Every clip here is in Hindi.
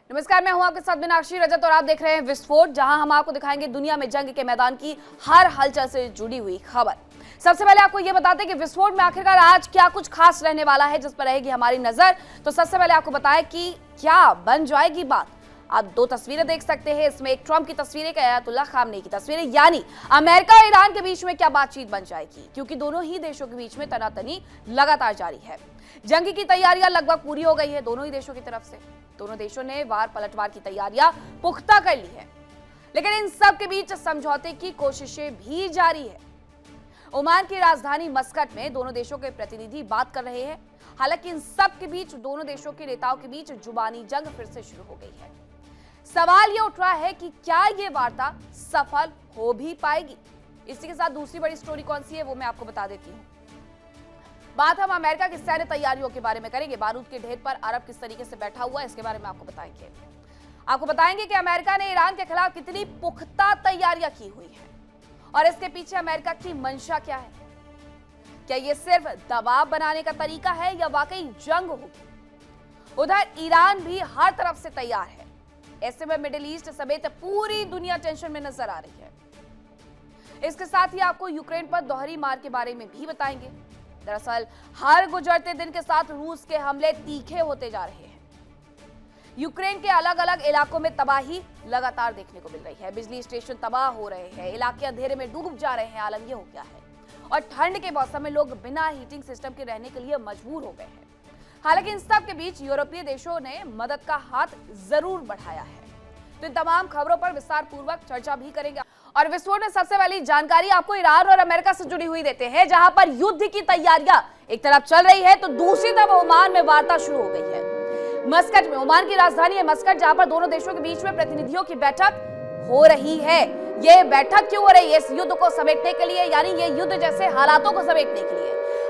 नमस्कार, मैं हूं आपके साथ मीनाक्षी रजत और आप देख रहे हैं विस्फोट, जहां हम आपको दिखाएंगे दुनिया में जंग के मैदान की हर हलचल से जुड़ी हुई खबर। सबसे पहले आपको यह बताते हैं कि विस्फोट में आखिरकार आज क्या कुछ खास रहने वाला है जिस पर रहेगी हमारी नजर। तो सबसे पहले आपको बताएं कि क्या बन जाएगी बात। आप दो तस्वीरें देख सकते हैं, इसमें एक ट्रंप की तस्वीर, एक अयातुल्ला खामनेई की तस्वीर, यानी अमेरिका और ईरान के बीच में क्या बातचीत बन जाएगी, क्योंकि दोनों ही देशों के बीच में तनातनी लगातार जारी है। जंग की तैयारियां लगभग पूरी हो गई है दोनों ही देशों की तरफ से। दोनों देशों ने वार पलटवार की तैयारियां पुख्ता कर ली है, लेकिन इन सब के बीच समझौते की कोशिशें भी जारी है। ओमान की राजधानी मस्कट में दोनों देशों के प्रतिनिधि बात कर रहे हैं। हालांकि इन सब के बीच दोनों देशों के नेताओं के बीच जुबानी जंग फिर से शुरू हो गई है। सवाल यह उठ रहा है कि क्या यह वार्ता सफल हो भी पाएगी। इसी के साथ दूसरी बड़ी स्टोरी कौन सी है वो मैं आपको बता देती हूँ। बात हम अमेरिका की सैन्य तैयारियों के बारे में करेंगे। बारूद के ढेर पर अरब किस तरीके से बैठा हुआ है इसके बारे में आपको बताएंगे। आपको बताएंगे कि अमेरिका ने ईरान के खिलाफ कितनी पुख्ता तैयारियां की हुई है और इसके पीछे अमेरिका की मंशा क्या है। क्या यह सिर्फ दबाव बनाने का तरीका है या वाकई जंग होगी। उधर ईरान भी हर तरफ से तैयार है। ऐसे में मिडिल ईस्ट समेत पूरी दुनिया टेंशन में नजर आ रही है। इसके साथ ही आपको यूक्रेन पर दोहरी मार के बारे में भी बताएंगे। दरअसल हर गुजरते दिन के साथ रूस के हमले तीखे होते जा रहे हैं। यूक्रेन के अलग अलग इलाकों में तबाही लगातार देखने को मिल रही है। बिजली स्टेशन तबाह हो रहे हैं, इलाके अंधेरे में डूब जा रहे हैं। आलम यह हो गया है और ठंड के मौसम में लोग बिना हीटिंग सिस्टम के रहने के लिए मजबूर हो गए हैं। हालांकि इन सब के बीच यूरोपीय देशों ने मदद का हाथ जरूर बढ़ाया है। तो इन तमाम खबरों पर विस्तार पूर्वक चर्चा भी करेंगे। और विस्फोट में सबसे पहली जानकारी आपको ईरान और अमेरिका से जुड़ी हुई देते हैं, जहां पर युद्ध की तैयारियां एक तरफ चल रही है तो दूसरी तरफ ओमान में वार्ता शुरू हो गई है। मस्कट में, ओमान की राजधानी है मस्कट, जहां पर दोनों देशों के बीच में प्रतिनिधियों की बैठक हो रही है। ये बैठक क्यों हो रही है? इस युद्ध को समेटने के लिए, यानी ये युद्ध जैसे हालातों को समेटने के लिए।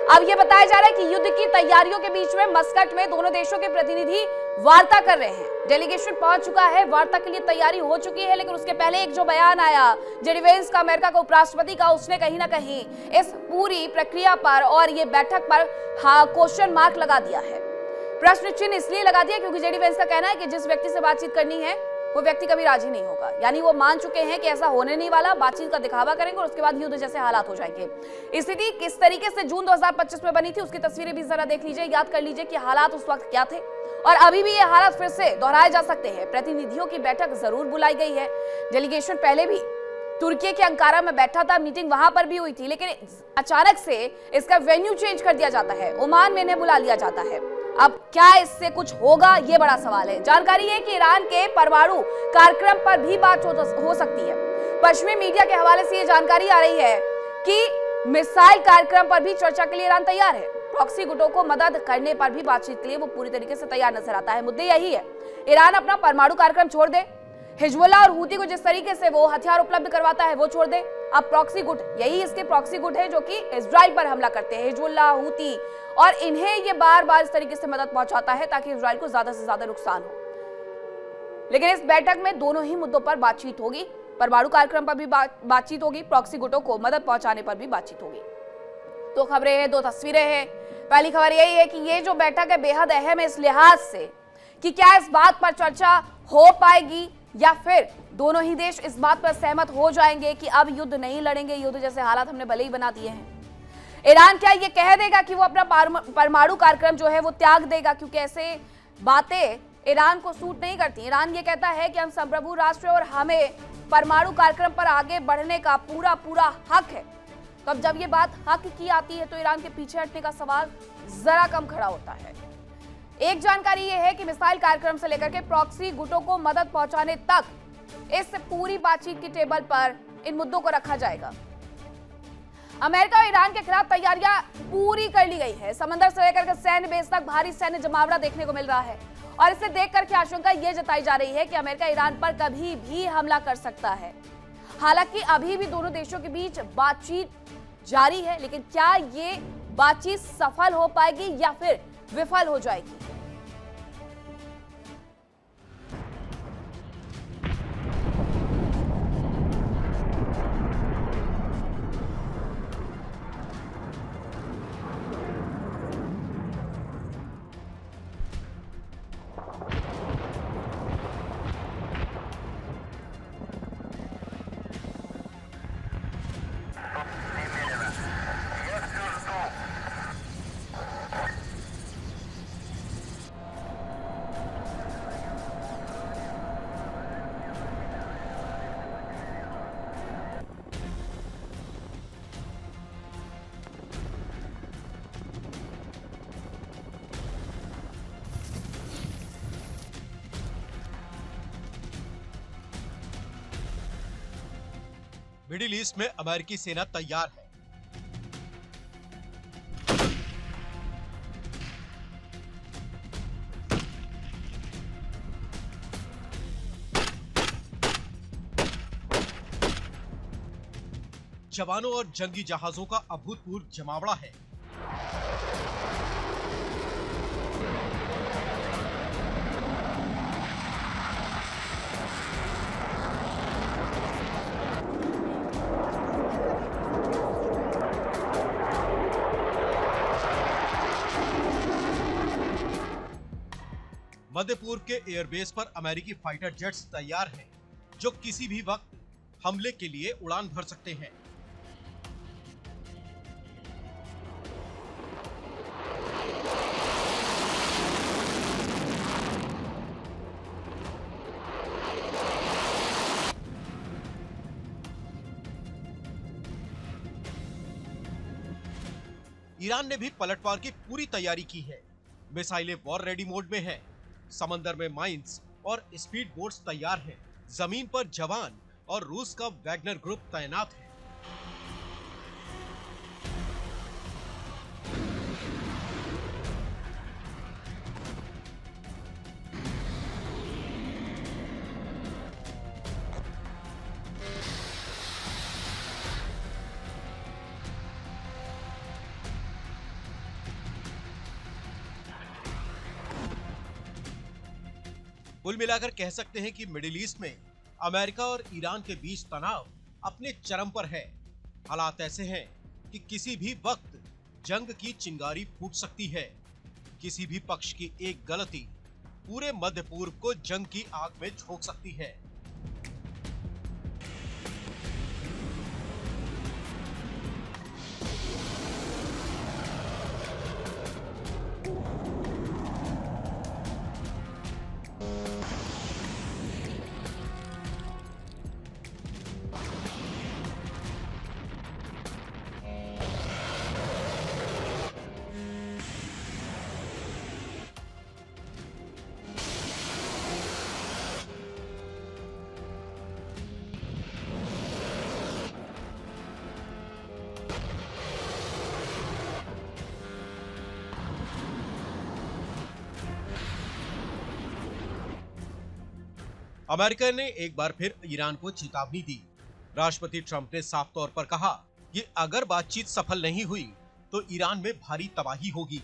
अब ये बताया जा रहा है कि युद्ध की तैयारियों के बीच में मस्कट में दोनों देशों के प्रतिनिधि वार्ता कर रहे हैं। डेलीगेशन पहुंच चुका है, वार्ता के लिए तैयारी हो चुकी है। लेकिन उसके पहले एक जो बयान आया जेडी वेंस का, अमेरिका के उपराष्ट्रपति का, उसने कहीं ना कहीं इस पूरी प्रक्रिया पर और ये बैठक पर क्वेश्चन मार्क लगा दिया है। प्रश्न चिन्ह इसलिए लगा दिया क्योंकि जेडी वेंस का कहना है कि जिस व्यक्ति से बातचीत करनी है वो व्यक्ति कभी राजी नहीं होगा। यानी वो मान चुके हैं कि ऐसा होने नहीं वाला, बातचीत का दिखावा करेंगे और उसके बाद युद्ध जैसे हालात हो जाएंगे। स्थिति किस तरीके से जून 2025 में बनी थी उसकी तस्वीरें भी जरा देख लीजिए, याद कर लीजिए कि हालात उस वक्त क्या थे और अभी भी ये हालात फिर से दोहराए जा सकते हैं। प्रतिनिधियों की बैठक जरूर बुलाई गई है। डेलीगेशन पहले भी तुर्की के अंकारा में बैठा था, मीटिंग वहां पर भी हुई थी, लेकिन अचानक से इसका वेन्यू चेंज कर दिया जाता है। ओमान में इन्हें बुला लिया जाता है। अब क्या इससे कुछ होगा, ये बड़ा सवाल है। जानकारी है कि ईरान के परमाणु कार्यक्रम पर भी बात हो सकती है। पश्चिमी मीडिया के हवाले से ये जानकारी आ रही है कि मिसाइल कार्यक्रम पर भी चर्चा के लिए ईरान तैयार है। प्रॉक्सी गुटों को मदद करने पर भी बातचीत के लिए वो पूरी तरीके से तैयार नजर आता है। मुद्दे यही है, ईरान अपना परमाणु कार्यक्रम छोड़ दे, हिजबुल्लाह और हूती को जिस तरीके से वो हथियार उपलब्ध करवाता है वो छोड़ दे। अब प्रॉक्सी गुट, यही इसके प्रॉक्सी गुट है जो कि इजराइल पर हमला करते हैं, हिजबुल्लाह, हूती, और इन्हें ये बार बार इस तरीके से मदद पहुंचाता है ताकि इजराइल को ज्यादा से ज्यादा नुकसान हो। लेकिन इस बैठक में दोनों ही मुद्दों पर बातचीत होगी। परमाणु कार्यक्रम पर भी बातचीत होगी, प्रॉक्सी गुटों को मदद पहुंचाने पर भी बातचीत होगी। दो खबरें हैं, दो तस्वीरें हैं। पहली खबर यही है कि ये जो बैठक है बेहद अहम है इस लिहाज से कि क्या इस बात पर चर्चा हो पाएगी या फिर दोनों ही देश इस बात पर सहमत हो जाएंगे कि अब युद्ध नहीं लड़ेंगे, युद्ध जैसे हालात हमने भले ही बना दिए हैं। ईरान क्या ये कह देगा कि वो अपना परमाणु कार्यक्रम जो है वो त्याग देगा, क्योंकि ऐसे बातें ईरान को सूट नहीं करती। ईरान ये कहता है कि हम संप्रभु राष्ट्र और हमें परमाणु कार्यक्रम पर आगे बढ़ने का पूरा पूरा हक है। तो अब जब ये बात हक की आती है तो ईरान के पीछे हटने का सवाल जरा कम खड़ा होता है। एक जानकारी यह है कि मिसाइल कार्यक्रम से लेकर के प्रॉक्सी गुटों को मदद पहुंचाने तक इस पूरी बातचीत की टेबल पर इन मुद्दों को रखा जाएगा। अमेरिका और ईरान के खिलाफ तैयारियां पूरी कर ली गई है। समंदर से लेकर के सैन्य बेस तक भारी सैन्य जमावड़ा देखने को मिल रहा है और इसे देखकर के आशंका यह जताई जा रही है कि अमेरिका ईरान पर कभी भी हमला कर सकता है। हालांकि अभी भी दोनों देशों के बीच बातचीत जारी है, लेकिन क्या ये बातचीत सफल हो पाएगी या फिर विफल हो जाएगी। मिडिल ईस्ट में अमेरिकी सेना तैयार है। जवानों और जंगी जहाजों का अभूतपूर्व जमावड़ा है। मध्य पूर्व के एयरबेस पर अमेरिकी फाइटर जेट्स तैयार हैं, जो किसी भी वक्त हमले के लिए उड़ान भर सकते हैं। ईरान ने भी पलटवार की पूरी तैयारी की है। मिसाइलें वॉर रेडी मोड में हैं। समंदर में माइंस और स्पीड बोट्स तैयार हैं। जमीन पर जवान और रूस का वैगनर ग्रुप तैनात है। कुल मिलाकर कह सकते हैं कि मिडिल ईस्ट में अमेरिका और ईरान के बीच तनाव अपने चरम पर है। हालात ऐसे हैं कि किसी भी वक्त जंग की चिंगारी फूट सकती है। किसी भी पक्ष की एक गलती पूरे मध्य पूर्व को जंग की आग में झोंक सकती है। अमेरिका ने एक बार फिर ईरान को चेतावनी दी। राष्ट्रपति ट्रंप ने साफ तौर पर कहा कि अगर बातचीत सफल नहीं हुई तो ईरान में भारी तबाही होगी।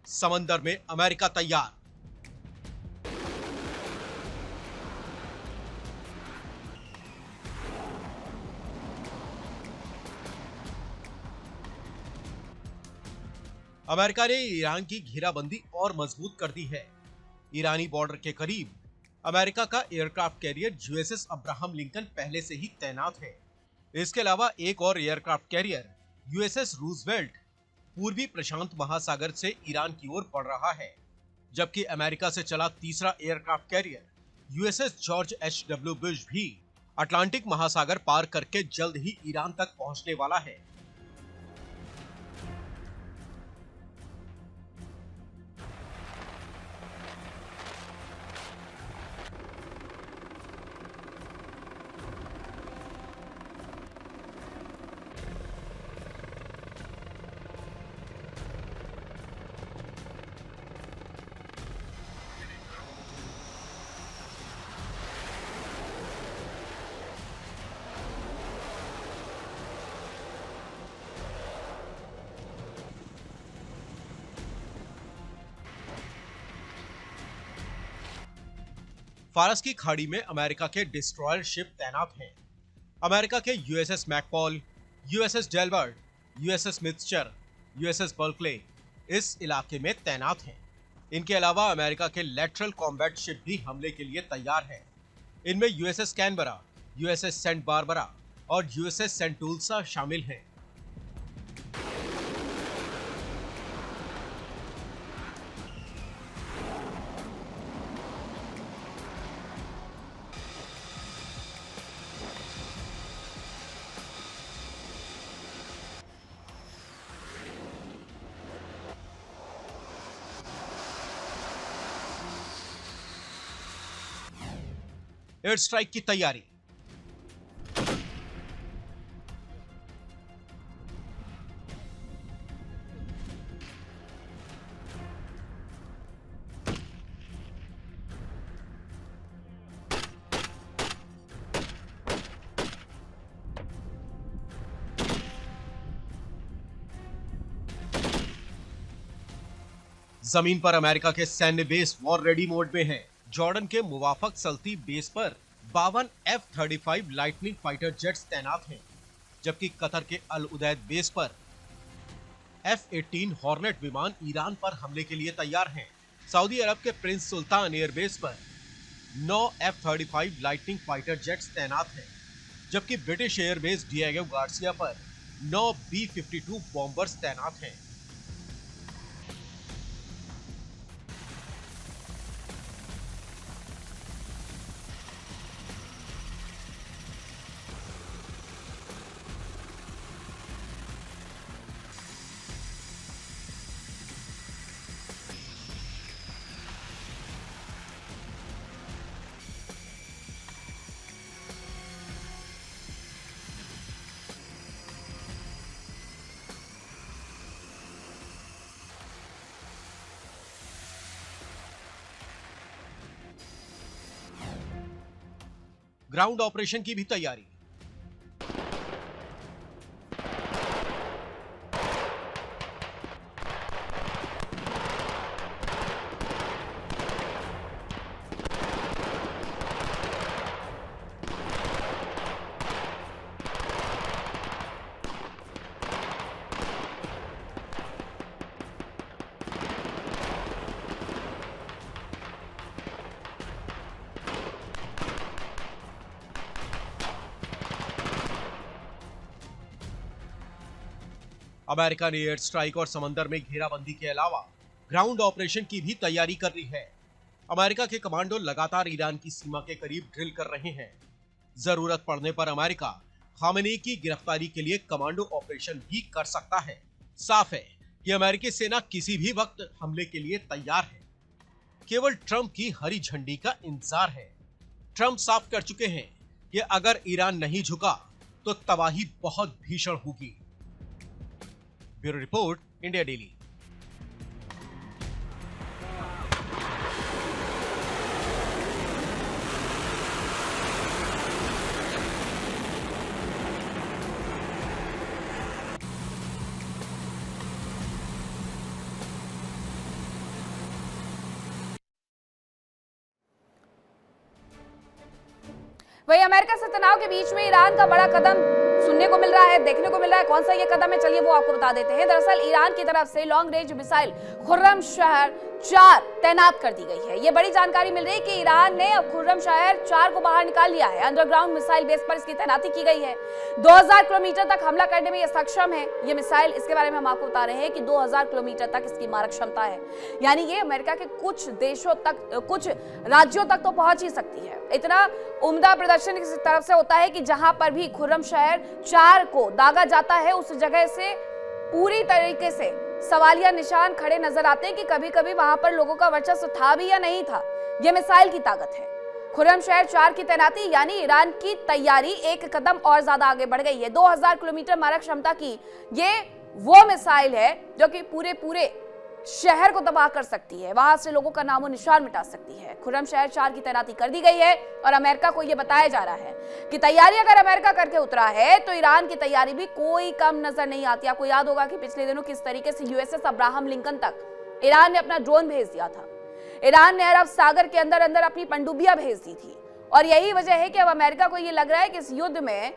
समंदर में अमेरिका तैयार। अमेरिका ने ईरान की घेराबंदी और मजबूत कर दी है। ईरानी बॉर्डर के करीब अमेरिका का aircraft carrier USS Abraham Lincoln पहले से ही तैनात है। इसके अलावा एक और एयरक्राफ्ट कैरियर यूएसएस रूजवेल्ट पूर्वी प्रशांत महासागर से ईरान की ओर बढ़ रहा है, जबकि अमेरिका से चला तीसरा aircraft carrier USS George H W. Bush भी अटलांटिक महासागर पार करके जल्द ही ईरान तक पहुंचने वाला है। फारस की खाड़ी में अमेरिका के डिस्ट्रॉयर शिप तैनात हैं। अमेरिका के USS McFaul, USS Delbert, USS Mitscher, USS Bulkeley इस इलाके में तैनात हैं। इनके अलावा अमेरिका के लेटरल कॉम्बैट शिप भी हमले के लिए तैयार है। इनमें USS Canberra, USS Saint Barbara और यूएसएस सेंट टूल्सा शामिल हैं। एयर स्ट्राइक की तैयारी। जमीन पर अमेरिका के सैन्य बेस वॉर रेडी मोड में है। जॉर्डन के मुवाफक सल्ती बेस पर 52 F-35 लाइटनिंग फाइटर जेट्स तैनात हैं, जबकि कतर के अल उदैद बेस पर F-18 हॉर्नेट विमान ईरान पर हमले के लिए तैयार हैं। सऊदी अरब के प्रिंस सुल्तान एयरबेस पर 9 F-35 लाइटनिंग फाइटर जेट्स तैनात हैं, जबकि ब्रिटिश एयरबेस डिएगो गार्सिया पर 9 B-52 बॉम्बर्स तैनात हैं। ग्राउंड ऑपरेशन की भी तैयारी। अमेरिका ने एयर स्ट्राइक और समंदर में घेराबंदी के अलावा ग्राउंड ऑपरेशन की भी तैयारी कर ली है। अमेरिका के कमांडो लगातार ईरान की सीमा के करीब ड्रिल कर रहे हैं। जरूरत पड़ने पर अमेरिका खामेनी की गिरफ्तारी के लिए कमांडो ऑपरेशन भी कर सकता है। साफ है कि अमेरिकी सेना किसी भी वक्त हमले के लिए तैयार है। केवल ट्रंप की हरी झंडी का इंतजार है। ट्रंप साफ कर चुके हैं कि अगर ईरान नहीं झुका तो तबाही बहुत भीषण होगी। Bureau report, India daily. वही अमेरिका से तनाव के बीच में ईरान का बड़ा कदम सुनने को मिल रहा है, देखने को मिल रहा है। कौन सा ये कदम है, चलिए वो आपको बता देते हैं। दरअसल ईरान की तरफ से लॉन्ग रेंज मिसाइल खुर्रमशहर 4 तैनात कर दी गई है। ये बड़ी जानकारी मिल रही है कि ईरान ने अब खुर्रमशहर 4 को बाहर निकाल लिया है। अंडरग्राउंड मिसाइल बेस पर इसकी तैनाती की गई है। 2000 किलोमीटर तक हमला करने में ये सक्षम है ये मिसाइल। इसके बारे में हम आपको बता रहे हैं कि 2000 किलोमीटर तक इसकी मारक क्षमता है, यानी ये अमेरिका के कुछ देशों तक, कुछ राज्यों तक तो पहुंच ही सकती है। इतना उम्दा प्रदर्शन इस तरफ से होता है कि जहां पर भी खुर्रमशहर 4 को दागा जाता है उस जगह से पूरी तरीके से सवालिया निशान खड़े नजर आते हैं कि कभी कभी वहां पर लोगों का वर्चस्व था भी या नहीं था। यह मिसाइल की ताकत है। खुर्रमशहर 4 की तैनाती यानी ईरान की तैयारी एक कदम और ज्यादा आगे बढ़ गई है। 2000 किलोमीटर मारक क्षमता की ये वो मिसाइल है जो कि पूरे शहर को तबाह कर सकती है, वहां से लोगों का नामो निशान मिटा सकती है। खुर्रमशहर 4 की तैनाती कर दी गई है और अमेरिका को यह बताया जा रहा है कि तैयारी अगर अमेरिका करके उतरा है तो ईरान की तैयारी भी कोई कम नजर नहीं आती। आपको याद होगा कि पिछले दिनों किस तरीके से यूएसएस अब्राहम लिंकन तक ईरान ने अपना ड्रोन भेज दिया था। ईरान ने अरब सागर के अंदर अंदर अपनी पनडुब्बियां भेज दी थी और यही वजह है कि अब अमेरिका को यह लग रहा है कि इस युद्ध में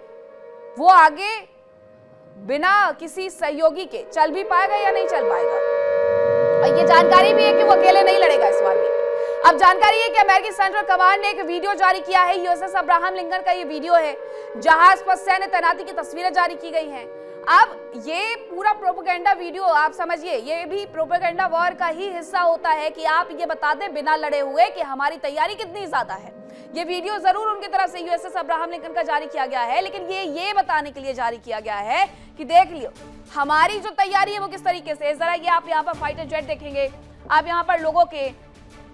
वो आगे बिना किसी सहयोगी के चल भी पाएगा या नहीं चल पाएगा। और ये जानकारी भी है कि वो अकेले नहीं लड़ेगा इस बार भी। अब जानकारी है कि अमेरिकी सेंट्रल कमांड ने एक वीडियो जारी किया है। यूएसएस अब्राहम लिंकन का ये वीडियो है, जहाज पर सैन्य तैनाती की तस्वीरें जारी की गई हैं। अब ये पूरा प्रोपेगेंडा वीडियो आप समझिए, ये भी प्रोपेगेंडा वॉर का ही हिस्सा होता है कि आप ये बता दें बिना लड़े हुए कि हमारी तैयारी कितनी ज्यादा है। ये वीडियो जरूर उनकी तरफ से यूएसएस अब्राहम लिंकन का जारी किया गया है, लेकिन ये बताने के लिए जारी किया गया है कि देख लियो हमारी जो तैयारी है वो किस तरीके से। जरा ये आप यहाँ पर फाइटर जेट देखेंगे, आप यहाँ पर लोगों के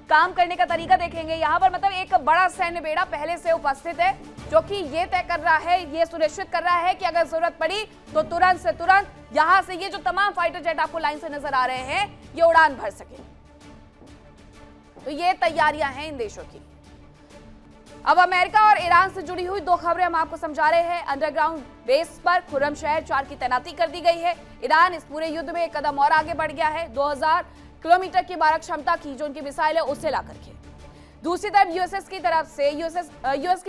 काम करने का तरीका देखेंगे। यहाँ पर मतलब एक बड़ा सैन्य बेड़ा पहले से उपस्थित है, जो कि ये तय कर रहा है, ये सुनिश्चित कर रहा है कि अगर जरूरत पड़ी तो तुरंत से तुरंत यहाँ से ये जो तमाम फाइटर जेट आपको लाइन से नजर आ रहे हैं ये उड़ान भर सके। तो ये तैयारियां हैं इन देशों की। अब अमेरिका और ईरान से जुड़ी हुई दो खबरें हम आपको समझा रहे हैं। अंडरग्राउंड बेस पर खुर्रमशहर 4 की तैनाती कर दी गई है। ईरान इस पूरे युद्ध में एक कदम और आगे बढ़ गया है, 2000 किलोमीटर की मारक क्षमता की जो उनकी मिसाइल है उसे ला करके। दूसरी तरफ यूएस की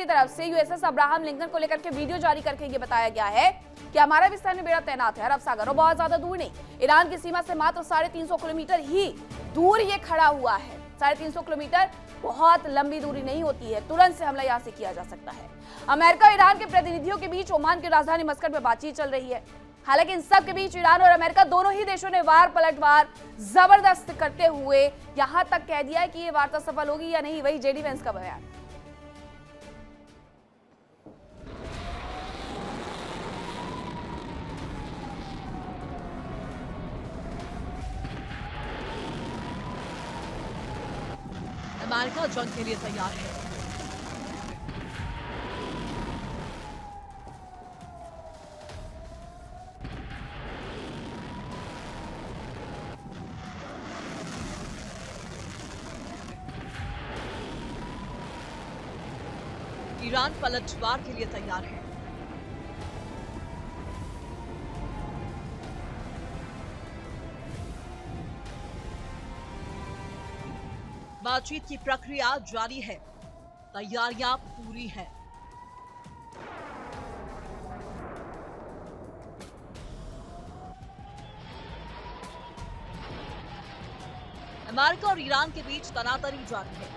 तरफ से यूएसएस अब्राहम लिंकन को लेकर के वीडियो जारी करके ये बताया गया है कि हमारा भी सैन्य बेड़ा तैनात है अरब सागर, और बहुत ज्यादा दूर नहीं, ईरान की सीमा से मात्र 350 किलोमीटर ही दूर ये खड़ा हुआ है। 350 किलोमीटर बहुत लंबी दूरी नहीं होती है, तुरंत से हमला यहाँ से किया जा सकता है। अमेरिका और ईरान के प्रतिनिधियों के बीच ओमान की राजधानी मस्कट में बातचीत चल रही है। हालांकि इन सब के बीच ईरान और अमेरिका दोनों ही देशों ने वार पलटवार जबरदस्त करते हुए यहां तक कह दिया है कि ये वार्ता सफल होगी या नहीं। वही जेडी वेंस का बयान। अमेरिका जंग के लिए तैयार है। ईरान पलटवार के लिए तैयार है। बातचीत की प्रक्रिया जारी है, तैयारियां पूरी हैं। अमेरिका और ईरान के बीच तनातनी जारी है।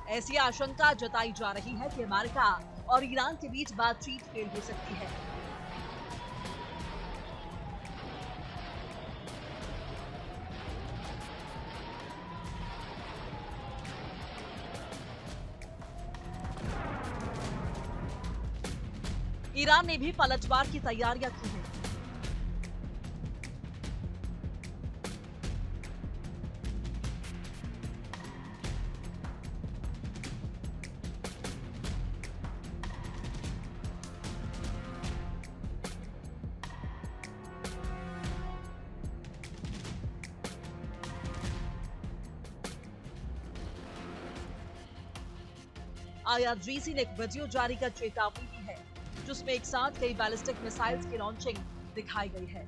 ऐसी आशंका जताई जा रही है कि अमेरिका और ईरान के बीच बातचीत फेल हो सकती है। ईरान ने भी पलटवार की तैयारियां की हैं। IRGC ने एक वीडियो जारी कर चेतावनी दी है, जिसमें एक साथ कई बैलिस्टिक मिसाइल्स की लॉन्चिंग दिखाई गई है।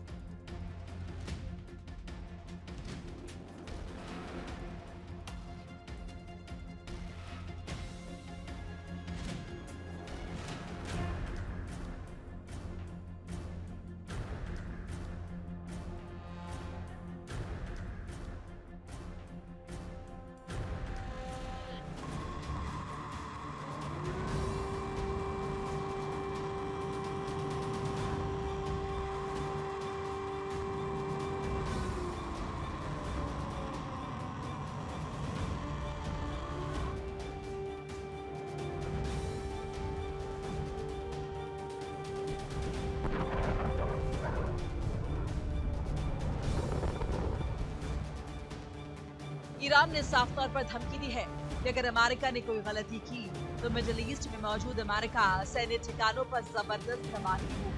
ईरान ने साफ तौर पर धमकी दी है कि अगर अमेरिका ने कोई गलती की तो मिडिल ईस्ट में मौजूद अमेरिका सैन्य ठिकानों पर जबरदस्त तबाही होगी।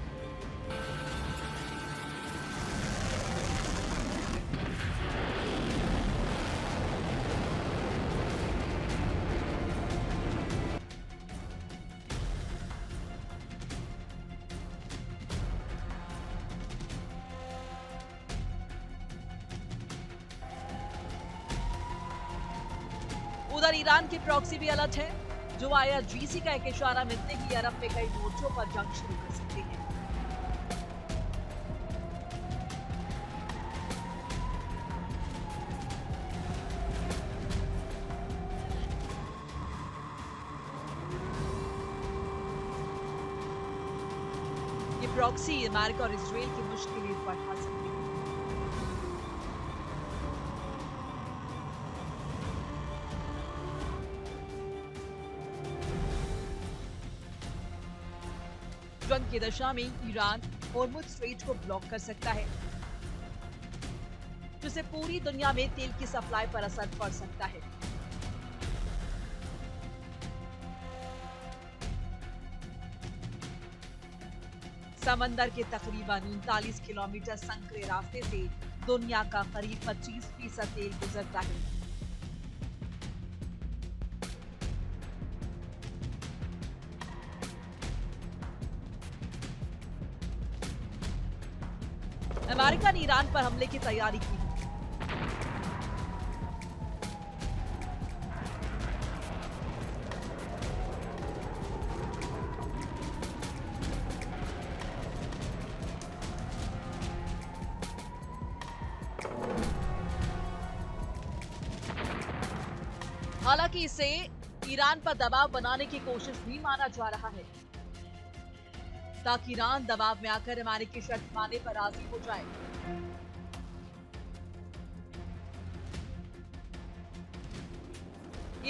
उधर ईरान के प्रॉक्सी भी अलर्ट है, जो IRGC का एक इशारा मिलते ही अरब में कई मोर्चों पर जंग शुरू कर सकती है। ये प्रॉक्सी अमेरिका और इजराइल की मुश्किलें बढ़ा सकती है। जंग की दशा में ईरान होर्मुज स्ट्रेट को ब्लॉक कर सकता है, जिससे पूरी दुनिया में तेल की सप्लाई पर असर पड़ सकता है। समंदर के तकरीबन 39 किलोमीटर संकरे रास्ते से दुनिया का करीब 25% तेल गुजरता है। अमेरिका ने ईरान पर हमले की तैयारी की। हालांकि इसे ईरान पर दबाव बनाने की कोशिश भी माना जा रहा है, ताकि ईरान दबाव में आकर अमेरिकी शर्त मानने पर राजी हो जाए।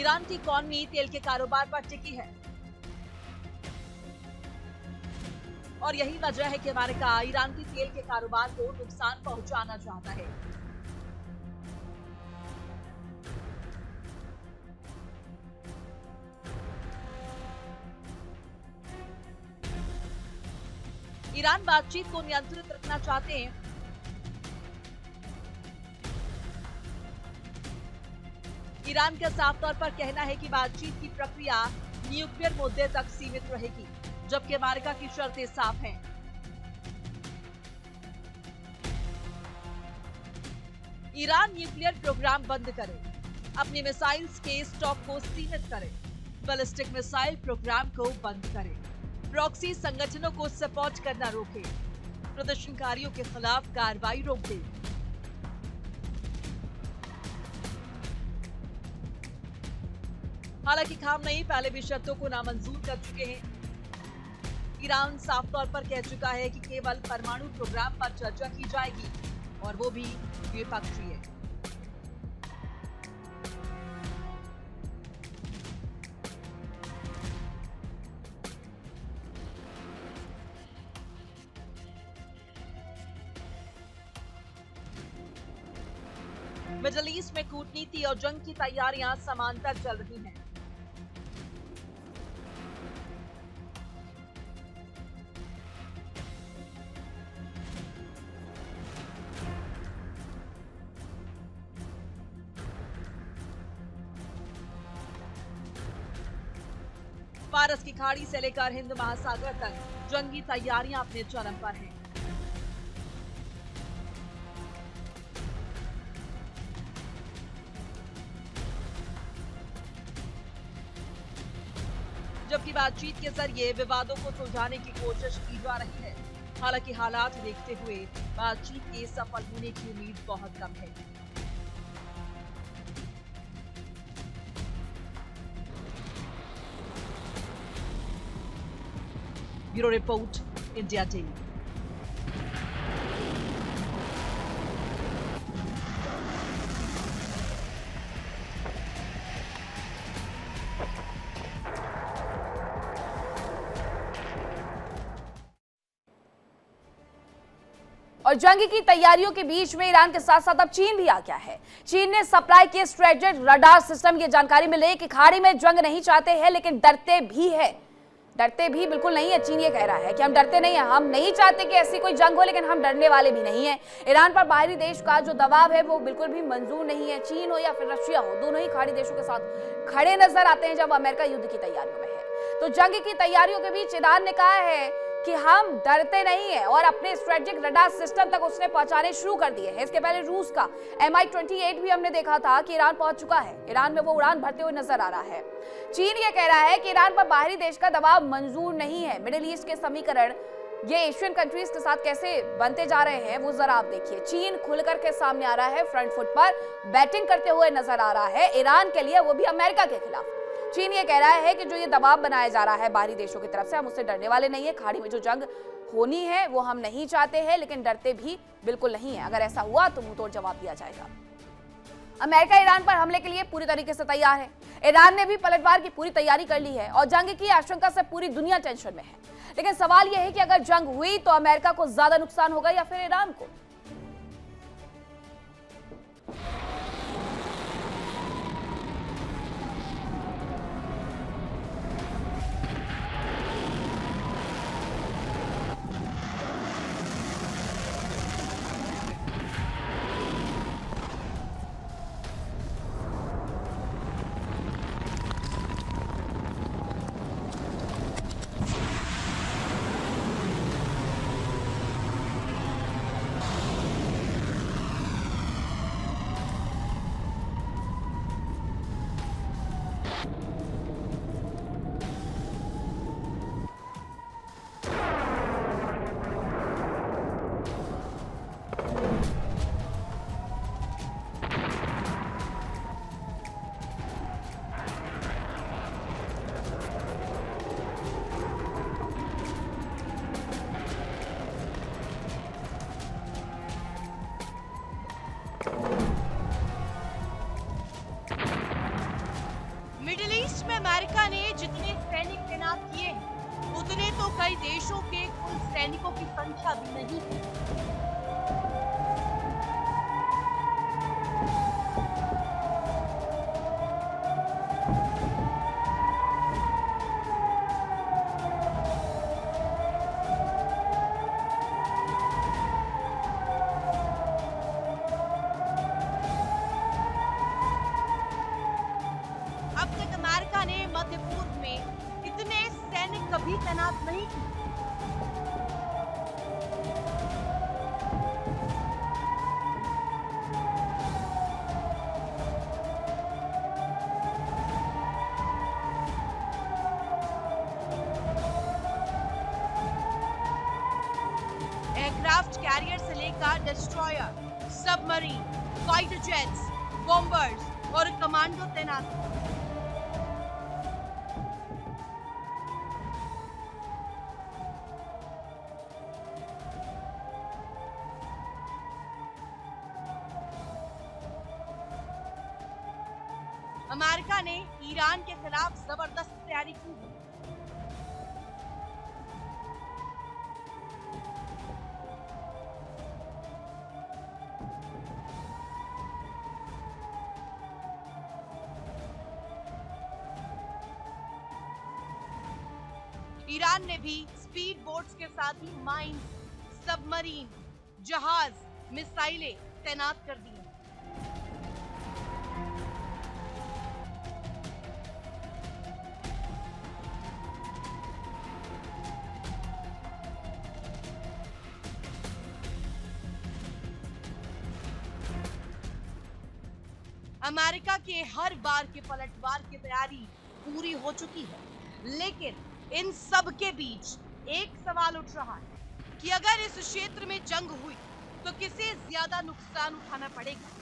ईरान की इकॉनमी तेल के कारोबार पर टिकी है और यही वजह है कि अमेरिका ईरान की तेल के कारोबार को नुकसान पहुंचाना चाहता है। ईरान बातचीत को नियंत्रित रखना चाहते हैं। ईरान का साफ तौर पर कहना है कि बातचीत की प्रक्रिया न्यूक्लियर मुद्दे तक सीमित रहेगी, जबकि अमेरिका की शर्तें साफ हैं। ईरान न्यूक्लियर प्रोग्राम बंद करे, अपने मिसाइल्स के स्टॉक को सीमित करे, बैलिस्टिक मिसाइल प्रोग्राम को बंद करे, प्रॉक्सी संगठनों को सपोर्ट करना रोके, प्रदर्शनकारियों के खिलाफ कार्रवाई रोक दे। हालांकि खामनेई पहले भी शर्तों को नामंजूर कर चुके हैं। ईरान साफ तौर पर कह चुका है कि केवल परमाणु प्रोग्राम पर चर्चा की जाएगी और वो भी द्विपक्षीय। मिडिल ईस्ट में कूटनीति और जंग की तैयारियां समांतर चल रही हैं। फारस की खाड़ी से लेकर हिंद महासागर तक जंगी तैयारियां अपने चरम पर हैं। जबकि बातचीत के जरिए विवादों को सुलझाने की कोशिश की जा रही है। हालांकि हालात देखते हुए बातचीत के सफल होने की उम्मीद बहुत कम है। Bureau report, India daily. और जंग की तैयारियों के बीच में ईरान के साथ साथ अब चीन भी आ गया है। चीन ने सप्लाई किए स्ट्रेटेजिक रडार सिस्टम की जानकारी मिले कि खाड़ी में जंग नहीं चाहते हैं, लेकिन डरते भी है। डरते भी बिल्कुल नहीं है। चीन ये कह रहा है कि हम डरते नहीं हैं, हम नहीं चाहते कि ऐसी कोई जंग हो, लेकिन हम डरने वाले भी नहीं हैं। ईरान पर बाहरी देश का जो दबाव है वो बिल्कुल भी मंजूर नहीं है। चीन हो या फिर रशिया हो, दोनों ही खाड़ी देशों के साथ खड़े नजर आते हैं जब अमेरिका युद्ध की तैयारियों में है। तो जंग की तैयारियों के बीच ईरान ने कहा है कि हम डरते नहीं है और अपने स्ट्रेटेजिक रडार सिस्टम तक उसने पहुंचाने शुरू कर दिए हैं। इसके पहले रूस का Mi-28 भी हमने देखा था कि ईरान पहुंच चुका है। ईरान में वो उड़ान भरते हुए नजर आ रहा है। चीन ये कह रहा है कि ईरान पर बाहरी देश का दबाव मंजूर नहीं है। मिडिल ईस्ट के समीकरण ये एशियन कंट्रीज के साथ कैसे बनते जा रहे हैं वो जरा आप देखिए। चीन खुलकर के सामने आ रहा है, फ्रंट फुट पर बैटिंग करते हुए नजर आ रहा है ईरान के लिए, वो भी अमेरिका के खिलाफ। चीन ये कह रहा है कि जो ये दबाव बनाया जा रहा है बाहरी देशों की तरफ से, हम उससे डरने वाले नहीं है। खाड़ी में जो जंग होनी है वो हम नहीं चाहते हैं, लेकिन डरते भी बिल्कुल नहीं है। अगर ऐसा हुआ तो मुंहतोड़ जवाब दिया जाएगा। अमेरिका ईरान पर हमले के लिए पूरी तरीके से तैयार है। ईरान ने भी पलटवार की पूरी तैयारी कर ली है और जंग की आशंका से पूरी दुनिया टेंशन में है। लेकिन सवाल यह है कि अगर जंग हुई तो अमेरिका को ज्यादा नुकसान होगा या फिर ईरान को? मिडिल ईस्ट में अमेरिका ने जितने सैनिक तैनात किए हैं उतने तो कई देशों के कुल सैनिकों की संख्या भी नहीं है। अब तक अमेरिका ने मध्य पूर्व में इतने सैनिक कभी तैनात नहीं किए। एयरक्राफ्ट कैरियर से लेकर destroyer, submarine, fighter jets, bombers और कमांडो तैनात हैं। अमेरिका ने ईरान के खिलाफ जबरदस्त तैयारी की है। ईरान ने भी स्पीड बोट्स के साथ ही माइंस, सबमरीन, जहाज, मिसाइलें तैनात कर दी हैं। अमेरिका के हर बार के पलटवार की तैयारी पूरी हो चुकी है, लेकिन इन सब के बीच एक सवाल उठ रहा है कि अगर इस क्षेत्र में जंग हुई तो किसे ज्यादा नुकसान उठाना पड़ेगा।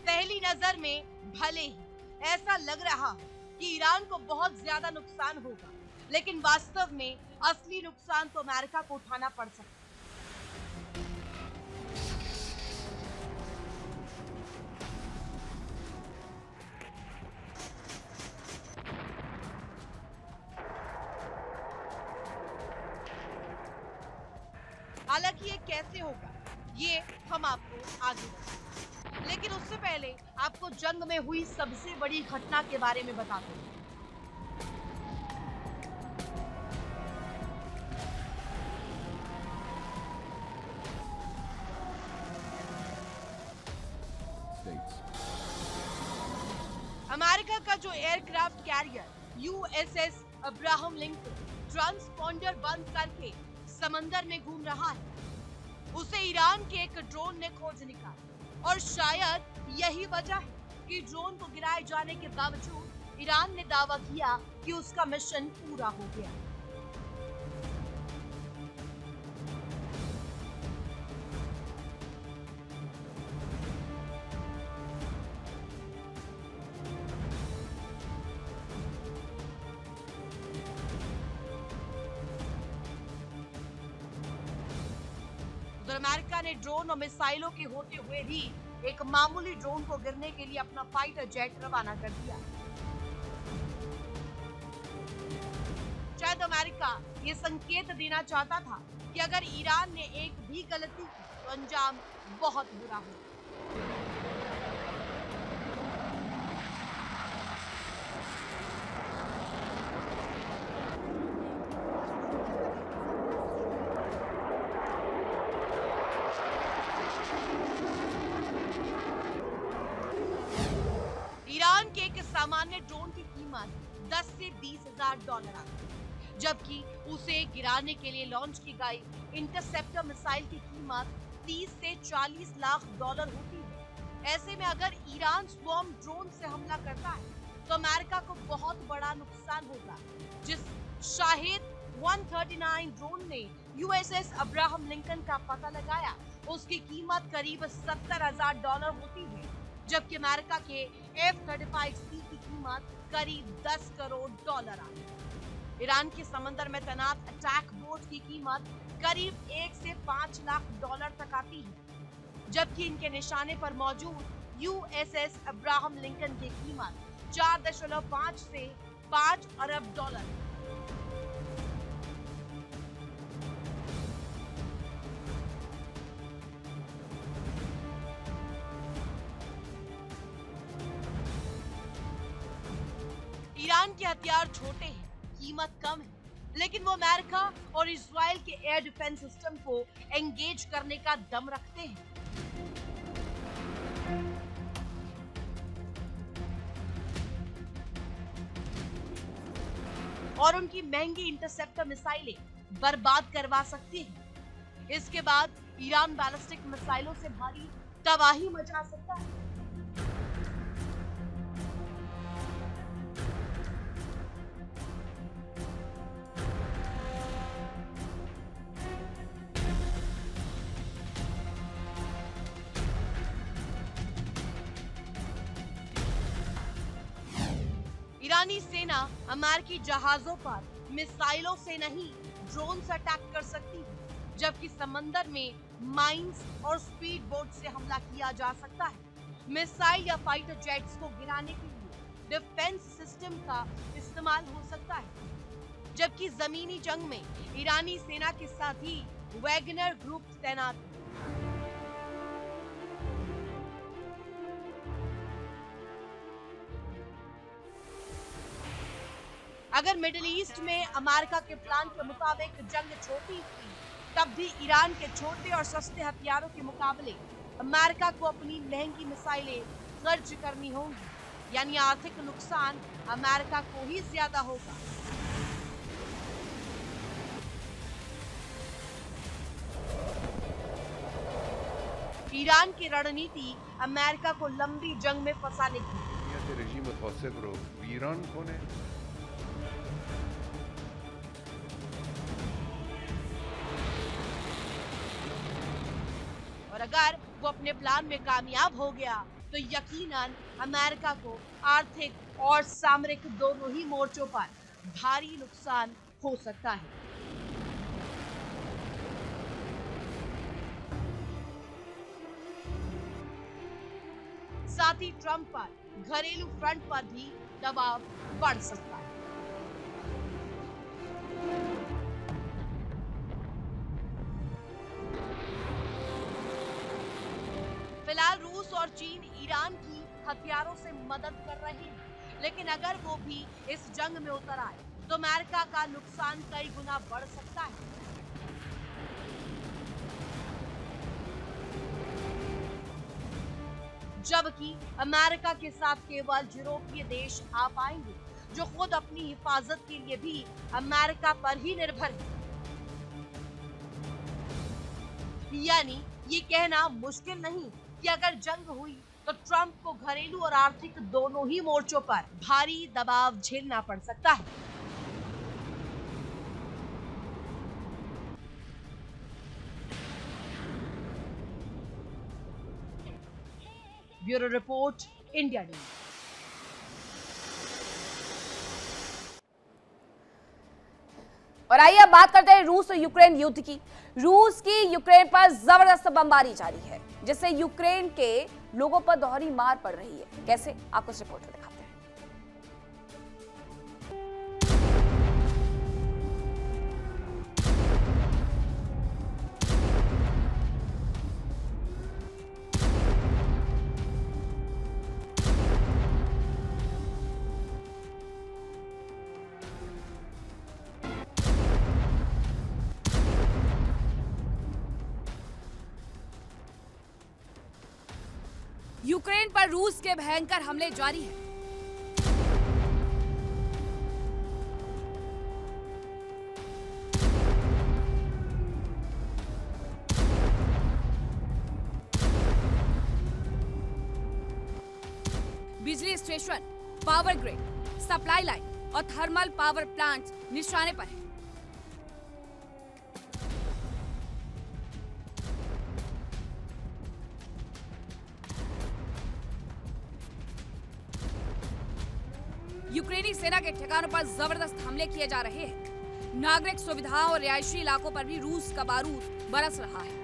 पहली नजर में भले ही ऐसा लग रहा हो कि ईरान को बहुत ज्यादा नुकसान होगा, लेकिन वास्तव में असली नुकसान तो अमेरिका को उठाना पड़ सकता है। हालांकि ये कैसे होगा ये हम आपको आगे बताएंगे। लेकिन उससे पहले आपको जंग में हुई सबसे बड़ी घटना के बारे में बताते हैं। अमेरिका का जो aircraft carrier USS Abraham Lincoln transponder बंद करके समंदर में घूम रहा है, उसे ईरान के एक ड्रोन ने खोज निकाला और शायद यही वजह है कि ड्रोन को गिराए जाने के बावजूद ईरान ने दावा किया कि उसका मिशन पूरा हो गया। अमेरिका ने ड्रोन और मिसाइलों के होते हुए भी एक मामूली ड्रोन को गिरने के लिए अपना फाइटर जेट रवाना कर दिया। शायद अमेरिका ये संकेत देना चाहता था कि अगर ईरान ने एक भी गलती की तो अंजाम बहुत बुरा हो। ईरान के एक सामान्य ड्रोन की कीमत 10 से 20 हजार डॉलर आती है, जबकि उसे गिराने के लिए लॉन्च की गई इंटरसेप्टर मिसाइल की कीमत 30 से 40 लाख डॉलर होती है। ऐसे में अगर ईरान स्वॉर्म ड्रोन से हमला करता है तो अमेरिका को बहुत बड़ा नुकसान होगा। जिस शाहिद 139 ड्रोन ने यूएसएस अब्राहम लिंकन का पता लगाया, उसकी कीमत करीब 70,000 डॉलर होती है, जबकि अमेरिका के F-35C की कीमत करीब 10 करोड़ डॉलर आती है। ईरान के समंदर में तैनात अटैक बोट की कीमत करीब 1 से 5 लाख डॉलर तक आती है, जबकि इनके निशाने पर मौजूद यूएसएस अब्राहम लिंकन की कीमत 4.5 से 5 अरब डॉलर। ईरान के हथियार छोटे हैं, कीमत कम है, लेकिन वो अमेरिका और इजराइल के एयर डिफेंस सिस्टम को एंगेज करने का दम रखते हैं। और उनकी महंगी इंटरसेप्टर मिसाइलें बर्बाद करवा सकती हैं। इसके बाद ईरान बैलिस्टिक मिसाइलों से भारी तबाही मचा सकता है। ईरानी सेना अमेरिकी जहाजों पर मिसाइलों से नहीं ड्रोन से अटैक कर सकती है, जबकि समंदर में माइंस और स्पीड बोट से हमला किया जा सकता है। मिसाइल या फाइटर जेट्स को गिराने के लिए डिफेंस सिस्टम का इस्तेमाल हो सकता है, जबकि जमीनी जंग में ईरानी सेना के साथ ही वैगनर ग्रुप तैनात है। अगर मिडिल ईस्ट में अमेरिका के प्लान के मुताबिक जंग छोटी थी, तब भी ईरान के छोटे और सस्ते हथियारों के मुकाबले अमेरिका को अपनी महंगी मिसाइलें खर्च करनी होंगी, यानी आर्थिक नुकसान अमेरिका को ही ज्यादा होगा। ईरान की रणनीति अमेरिका को लंबी जंग में फंसाने की। ईरान कौन है? और अगर वो अपने प्लान में कामयाब हो गया तो यकीनन अमेरिका को आर्थिक और सामरिक दोनों ही मोर्चों पर भारी नुकसान हो सकता है। साथ ही ट्रंप पर घरेलू फ्रंट पर भी दबाव बढ़ सकता है। फिलहाल रूस और चीन ईरान की हथियारों से मदद कर रहे हैं, लेकिन अगर वो भी इस जंग में उतर आए तो अमेरिका का नुकसान कई गुना बढ़ सकता है। जबकि अमेरिका के साथ केवल यूरोपीय देश आ पाएंगे, जो खुद अपनी हिफाजत के लिए भी अमेरिका पर ही निर्भर है। यानी ये कहना मुश्किल नहीं कि अगर जंग हुई तो ट्रंप को घरेलू और आर्थिक दोनों ही मोर्चों पर भारी दबाव झेलना पड़ सकता है। Bureau report, India news. और आइए अब बात करते हैं रूस और यूक्रेन युद्ध की। रूस की यूक्रेन पर जबरदस्त बमबारी जारी है, जिससे यूक्रेन के लोगों पर दोहरी मार पड़ रही है। कैसे, आपको इस रिपोर्ट में दिखाते हैं। यूक्रेन पर रूस के भयंकर हमले जारी हैं। बिजली station, power grid, supply line और थर्मल पावर प्लांट्स निशाने पर हैं। यूक्रेनी सेना के ठिकानों पर जबरदस्त हमले किए जा रहे हैं। नागरिक सुविधाओं और रिहायशी इलाकों पर भी रूस का बारूद बरस रहा है।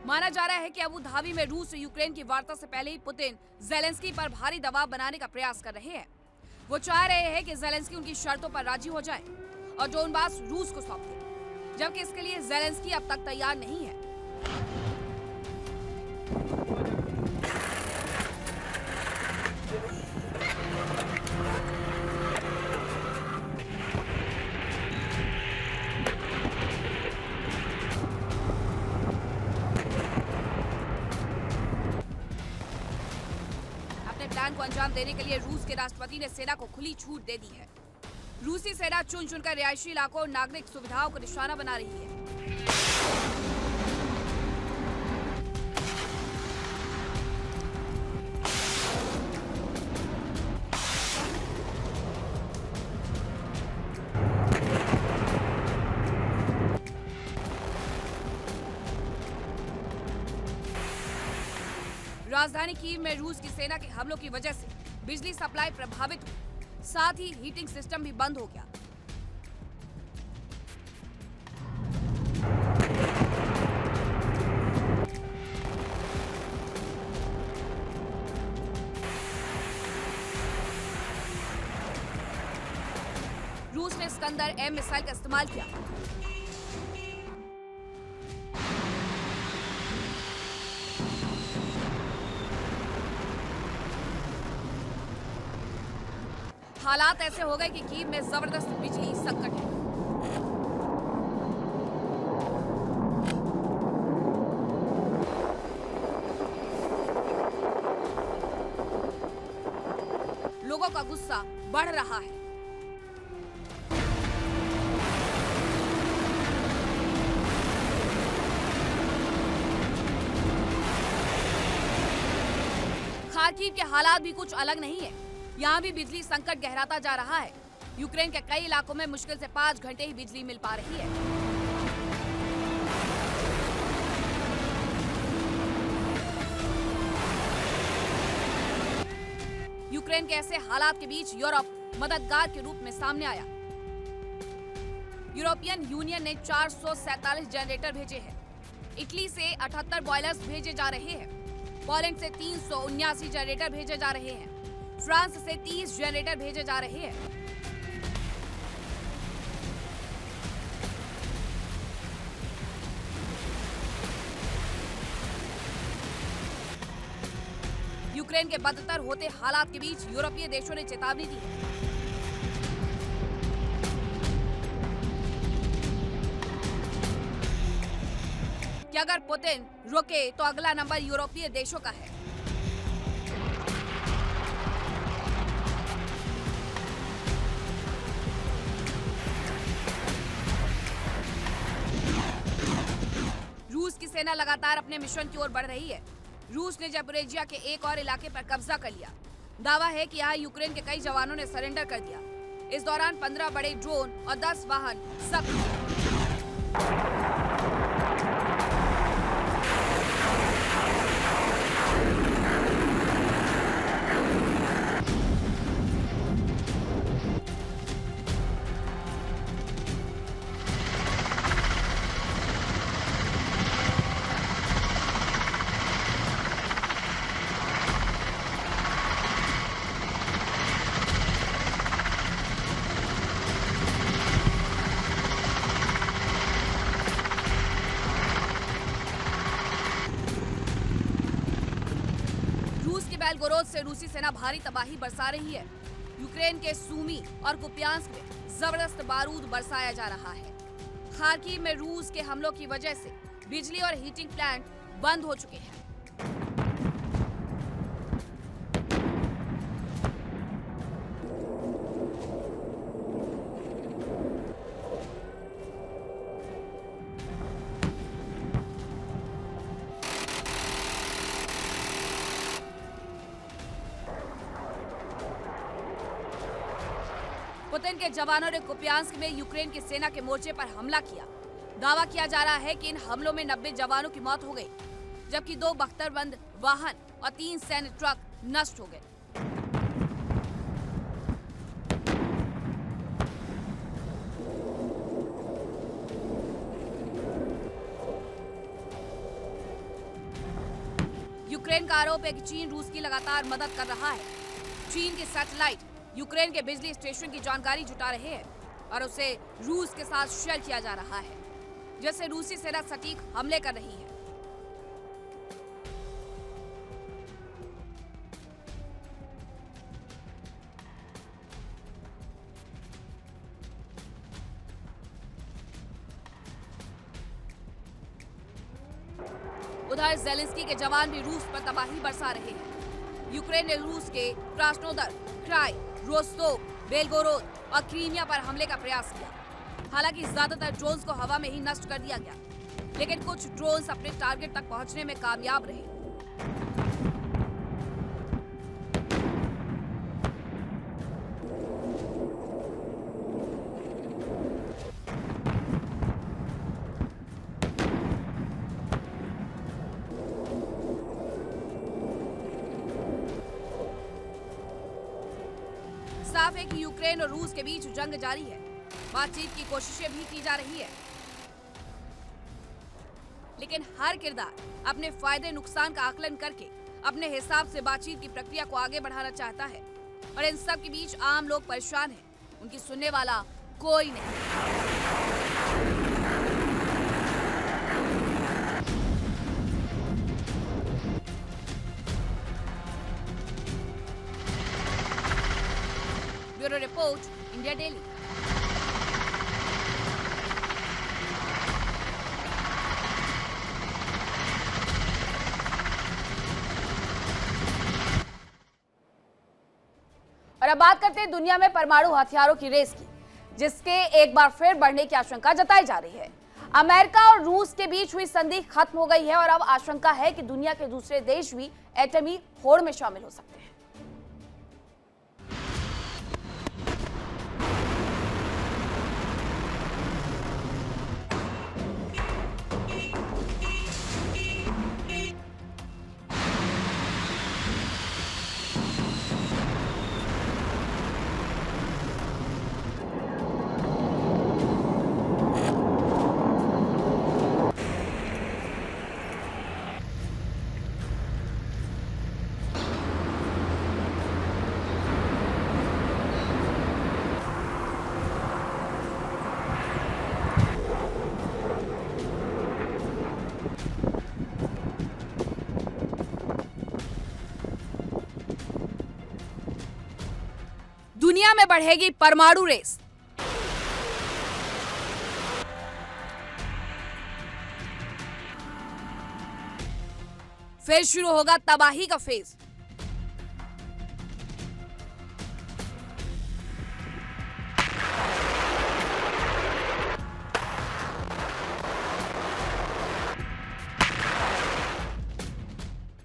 माना जा रहा है कि अबू धाबी में रूस और यूक्रेन की वार्ता से पहले ही पुतिन ज़ेलेंस्की पर भारी दबाव बनाने का प्रयास कर रहे हैं। वो चाह रहे हैं कि ज़ेलेंस्की उनकी शर्तों पर राजी हो जाए और डोनबास रूस को सौंप दे, जबकि इसके लिए ज़ेलेंस्की अब तक तैयार नहीं है। प्लान को अंजाम देने के लिए रूस के राष्ट्रपति ने सेना को खुली छूट दे दी है। रूसी सेना चुन चुनकर रिहायशी इलाकों और नागरिक सुविधाओं को निशाना बना रही है। राजधानी कीव में रूस की सेना के हमलों की वजह से बिजली सप्लाई प्रभावित हुई, साथ ही हीटिंग सिस्टम भी बंद हो गया। रूस ने स्कंदर M मिसाइल का इस्तेमाल किया। हालात ऐसे हो गए कि कीव में जबरदस्त बिजली संकट है। लोगों का गुस्सा बढ़ रहा है। खार्किव के हालात भी कुछ अलग नहीं है। यहाँ भी बिजली संकट गहराता जा रहा है। यूक्रेन के कई इलाकों में मुश्किल से 5 घंटे ही बिजली मिल पा रही है। यूक्रेन के ऐसे हालात के बीच यूरोप मददगार के रूप में सामने आया। यूरोपियन यूनियन ने 447 जनरेटर भेजे हैं। इटली से 78 बॉयलर्स भेजे जा रहे हैं। पोलैंड से 379 जनरेटर भेजे जा रहे हैं। फ्रांस से 30 जनरेटर भेजे जा रहे हैं। यूक्रेन के बदतर होते हालात के बीच यूरोपीय देशों ने चेतावनी दी है। कि अगर पुतिन रुके तो अगला नंबर यूरोपीय देशों का है। रूस की सेना लगातार अपने मिशन की ओर बढ़ रही है। रूस ने ज़पोरिज़िया के एक और इलाके पर कब्जा कर लिया। दावा है कि यहाँ यूक्रेन के कई जवानों ने सरेंडर कर दिया। इस दौरान 15 बड़े ड्रोन और 10 वाहन जब्त। बेलगोरोद से रूसी सेना भारी तबाही बरसा रही है। यूक्रेन के सूमी और कुपियांस्क में जबरदस्त बारूद बरसाया जा रहा है। खार्किव में रूस के हमलों की वजह से बिजली और हीटिंग प्लांट बंद हो चुके हैं। पुतिन के जवानों ने कुपियांस्क में यूक्रेन की सेना के मोर्चे पर हमला किया। दावा किया जा रहा है कि इन हमलों में 90 जवानों की मौत हो गई, जबकि 2 बख्तरबंद वाहन और 3 सैन्य ट्रक नष्ट हो गए। यूक्रेन का आरोप है कि चीन रूस की लगातार मदद कर रहा है। चीन की सैटेलाइट यूक्रेन के बिजली स्टेशन की जानकारी जुटा रहे हैं और उसे रूस के साथ शेयर किया जा रहा है, जैसे रूसी सेना सटीक हमले कर रही है। उधर ज़ेलेंस्की के जवान भी रूस पर तबाही बरसा रहे हैं। यूक्रेन ने रूस के क्रास्नोदर, क्राई, रोस्तोव, बेलगोरोद और क्रीमिया पर हमले का प्रयास किया। हालांकि ज्यादातर ड्रोन्स को हवा में ही नष्ट कर दिया गया, लेकिन कुछ ड्रोन्स अपने टारगेट तक पहुंचने में कामयाब रहे। साफ है कि यूक्रेन और रूस के बीच जंग जारी है। बातचीत की कोशिशें भी की जा रही है, लेकिन हर किरदार अपने फायदे नुकसान का आकलन करके अपने हिसाब से बातचीत की प्रक्रिया को आगे बढ़ाना चाहता है। और इन सब के बीच आम लोग परेशान हैं, उनकी सुनने वाला कोई नहीं। Bureau report, India daily. और अब बात करते हैं दुनिया में परमाणु हथियारों की रेस की, जिसके एक बार फिर बढ़ने की आशंका जताई जा रही है। अमेरिका और रूस के बीच हुई संधि खत्म हो गई है और अब आशंका है कि दुनिया के दूसरे देश भी एटमी होड़ में शामिल हो सकते हैं। दुनिया में बढ़ेगी परमाणु रेस। फिर शुरू होगा तबाही का फेज।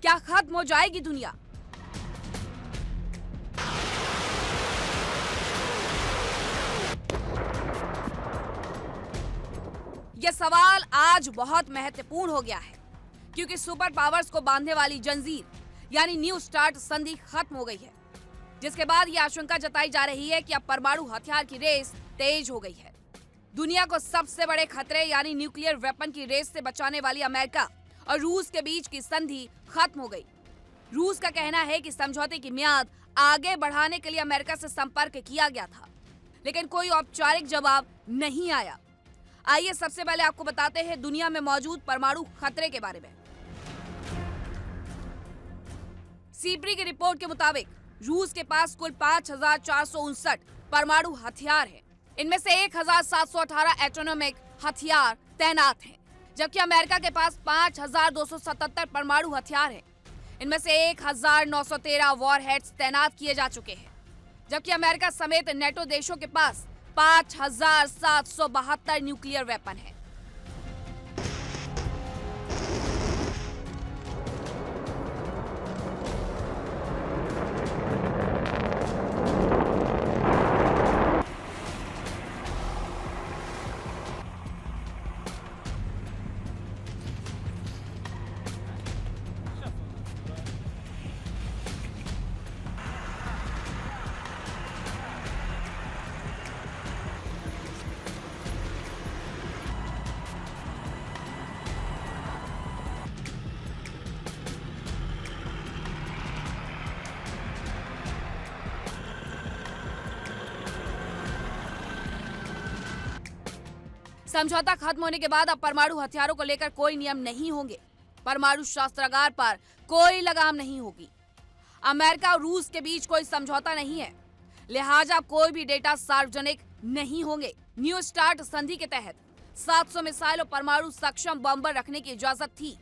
क्या खत्म हो जाएगी दुनिया? यह सवाल आज बहुत महत्वपूर्ण हो गया है, क्योंकि सुपर पावर्स को बांधने वाली जंजीर यानी न्यू स्टार्ट संधि खत्म हो गई है, जिसके बाद यह आशंका जताई जा रही है कि अब परमाणु हथियार की रेस तेज हो गई है। दुनिया को सबसे बड़े खतरे यानी न्यूक्लियर वेपन की रेस से बचाने वाली अमेरिका और रूस के बीच की संधि खत्म हो गई। रूस का कहना है कि समझौते की मियाद आगे बढ़ाने के लिए अमेरिका से संपर्क किया गया था, लेकिन कोई औपचारिक जवाब नहीं आया। आइए सबसे पहले आपको बताते हैं दुनिया में मौजूद परमाणु खतरे के बारे में। सीप्री की रिपोर्ट के मुताबिक रूस के पास कुल 5,459 परमाणु हथियार हैं। इनमें से 1,718 एटोनॉमिक हथियार तैनात हैं, जबकि अमेरिका के पास 5,277 परमाणु हथियार हैं। इनमें से 1,913 वॉरहेड्स तैनात किए जा चुके हैं, जबकि अमेरिका समेत नेटो देशों के पास 5,772 न्यूक्लियर वेपन है। समझौता खत्म होने के बाद अब परमाणु हथियारों को लेकर कोई नियम नहीं होंगे। परमाणु शस्त्रागार पर कोई लगाम नहीं होगी। अमेरिका और रूस के बीच कोई समझौता नहीं है, लिहाजा कोई भी डेटा सार्वजनिक नहीं होंगे। न्यू स्टार्ट संधि के तहत 700 मिसाइल और परमाणु सक्षम बम्बर रखने की इजाजत थी,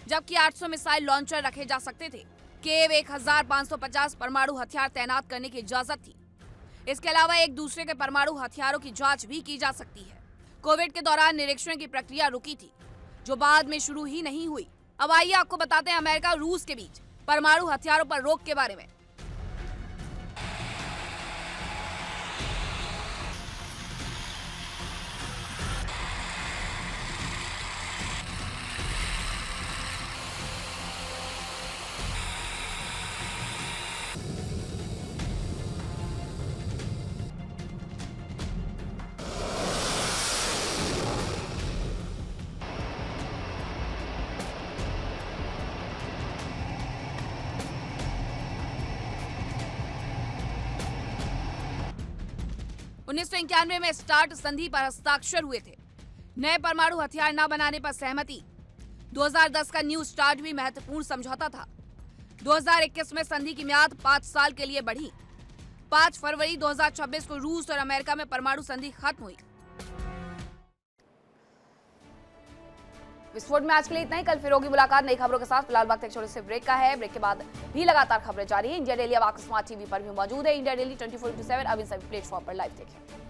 जबकि 800 मिसाइल लॉन्चर रखे जा सकते थे। केव 1,550 परमाणु हथियार तैनात करने की इजाजत थी। इसके अलावा एक दूसरे के परमाणु हथियारों की जांच भी की जा सकती है। कोविड के दौरान निरीक्षण की प्रक्रिया रुकी थी, जो बाद में शुरू ही नहीं हुई। अब आइए आपको बताते हैं अमेरिका और रूस के बीच परमाणु हथियारों पर रोक के बारे में। उन्नीस में स्टार्ट संधि पर हस्ताक्षर हुए थे। नए परमाणु हथियार न बनाने पर सहमति। 2010 का न्यू स्टार्ट भी महत्वपूर्ण समझौता था। 2021 में संधि की मियाद 5 साल के लिए बढ़ी। 5 फरवरी 2026 को रूस और अमेरिका में परमाणु संधि खत्म हुई। विस्फोट में आज के लिए इतना ही। कल फिर होगी मुलाकात नई खबरों के साथ। फिलहाल वक्त एक छोटे से ब्रेक का है। ब्रेक के बाद भी लगातार खबरें जारी है। इंडिया डेली अब आपके स्मार्ट टीवी पर भी मौजूद है। इंडिया डेली 24/7 अब इन सभी प्लेटफॉर्म पर लाइव देखें।